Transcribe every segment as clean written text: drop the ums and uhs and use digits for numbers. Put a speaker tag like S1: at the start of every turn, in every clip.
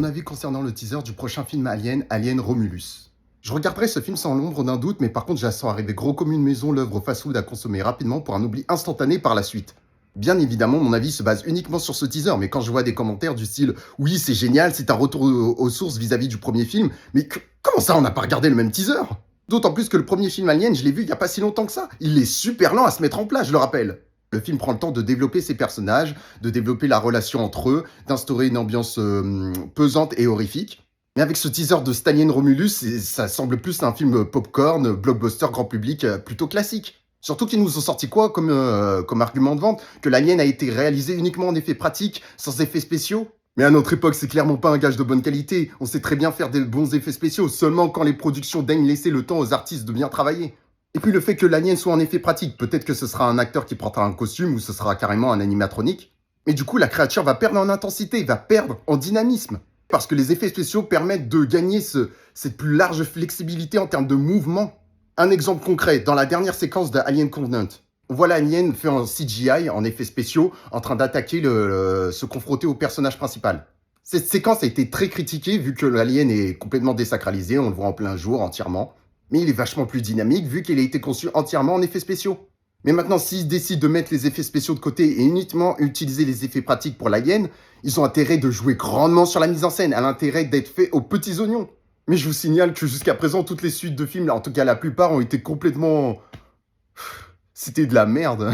S1: mon avis concernant le teaser du prochain film Alien, Alien Romulus. Je regarderai ce film sans l'ombre d'un doute, mais par contre, je la sens arriver gros comme une maison, l'œuvre fast-food à consommer rapidement pour un oubli instantané par la suite. Bien évidemment, mon avis se base uniquement sur ce teaser, mais quand je vois des commentaires du style «Oui, c'est génial, c'est un retour aux sources vis-à-vis du premier film», mais comment ça, on n'a pas regardé le même teaser? D'autant plus que le premier film Alien, je l'ai vu il y a pas si longtemps que ça. Il est super lent à se mettre en place, je le rappelle. Le film prend le temps de développer ses personnages, de développer la relation entre eux, d'instaurer une ambiance pesante et horrifique. Mais avec ce teaser de Stalin Romulus, ça semble plus un film popcorn, blockbuster grand public, plutôt classique. Surtout qu'ils nous ont sorti quoi comme argument de vente? Que l'Alien a été réalisé uniquement en effets pratiques, sans effets spéciaux? Mais à notre époque, c'est clairement pas un gage de bonne qualité. On sait très bien faire des bons effets spéciaux, seulement quand les productions daignent laisser le temps aux artistes de bien travailler. Et puis le fait que l'alien soit en effet pratique, peut-être que ce sera un acteur qui portera un costume ou ce sera carrément un animatronique. Mais du coup, la créature va perdre en intensité, va perdre en dynamisme. Parce que les effets spéciaux permettent de gagner cette plus large flexibilité en termes de mouvement. Un exemple concret, dans la dernière séquence de Alien Covenant, on voit l'alien fait en CGI, en effets spéciaux, en train d'attaquer, se confronter au personnage principal. Cette séquence a été très critiquée vu que l'alien est complètement désacralisé, on le voit en plein jour entièrement. Mais il est vachement plus dynamique vu qu'il a été conçu entièrement en effets spéciaux. Mais maintenant, s'ils décident de mettre les effets spéciaux de côté et uniquement utiliser les effets pratiques pour l'alien, ils ont intérêt de jouer grandement sur la mise en scène, à l'intérêt d'être fait aux petits oignons. Mais je vous signale que jusqu'à présent, toutes les suites de films, en tout cas la plupart, ont été complètement... C'était de la merde.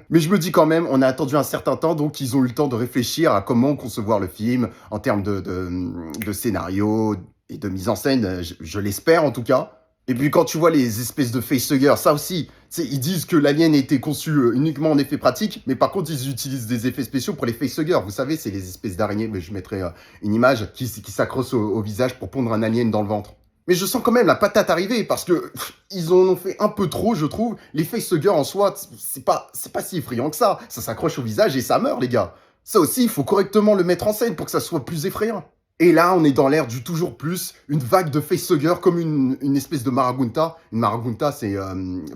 S1: Mais je me dis quand même, on a attendu un certain temps, donc ils ont eu le temps de réfléchir à comment concevoir le film, en termes de scénario et de mise en scène, je l'espère en tout cas. Et puis quand tu vois les espèces de facehuggers, ça aussi, ils disent que l'alien a été conçu uniquement en effets pratiques, mais par contre ils utilisent des effets spéciaux pour les facehuggers. Vous savez, c'est les espèces d'araignées, mais je mettrai une image qui s'accroche au visage pour pondre un alien dans le ventre. Mais je sens quand même la patate arriver parce que ils en ont fait un peu trop, je trouve. Les facehuggers en soi, c'est pas si effrayant que ça. Ça s'accroche au visage et ça meurt, les gars. Ça aussi, il faut correctement le mettre en scène pour que ça soit plus effrayant. Et là, on est dans l'ère du toujours plus, une vague de facehuggers comme une espèce de marabunta. Une marabunta, c'est,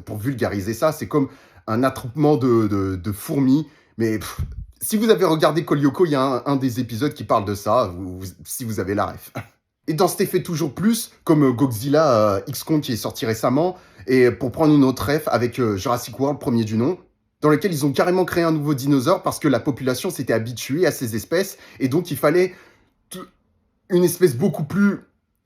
S1: pour vulgariser ça, c'est comme un attroupement de fourmis. Mais si vous avez regardé Kolyoko, il y a un des épisodes qui parle de ça, si vous avez la ref. Et dans cet effet toujours plus, comme Godzilla X-Kong qui est sorti récemment, et pour prendre une autre ref avec Jurassic World, premier du nom, dans lequel ils ont carrément créé un nouveau dinosaure parce que la population s'était habituée à ces espèces, et donc il fallait une espèce beaucoup plus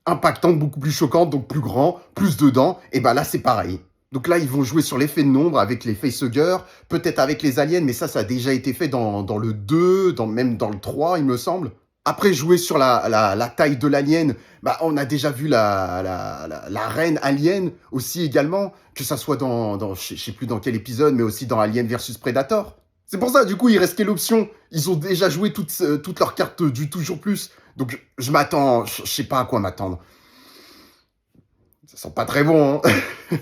S1: impactante, beaucoup plus choquante, donc plus grand, plus dedans, et ben là c'est pareil. Donc là, ils vont jouer sur l'effet de nombre avec les facehuggers, peut-être avec les aliens, mais ça a déjà été fait dans le 2, même dans le 3, il me semble. Après, jouer sur la taille de l'alien, bah, on a déjà vu la reine alien aussi également, que ça soit je sais plus dans quel épisode, mais aussi dans Alien versus Predator. C'est pour ça, du coup, il reste quelle option? Ils ont déjà joué toutes leurs cartes du toujours plus. Donc, je m'attends, je sais pas à quoi m'attendre. Ça sent pas très bon, hein.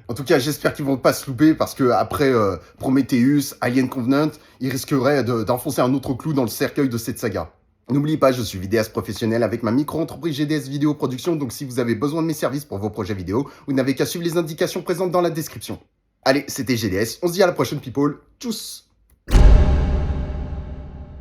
S1: En tout cas, j'espère qu'ils vont pas se louper parce que après Prometheus, Alien Covenant, ils risqueraient d'enfoncer un autre clou dans le cercueil de cette saga. N'oubliez pas, je suis vidéaste professionnel avec ma micro-entreprise GDS Vidéo Production, donc si vous avez besoin de mes services pour vos projets vidéo, vous n'avez qu'à suivre les indications présentes dans la description. Allez, c'était GDS, on se dit à la prochaine people, tchuss!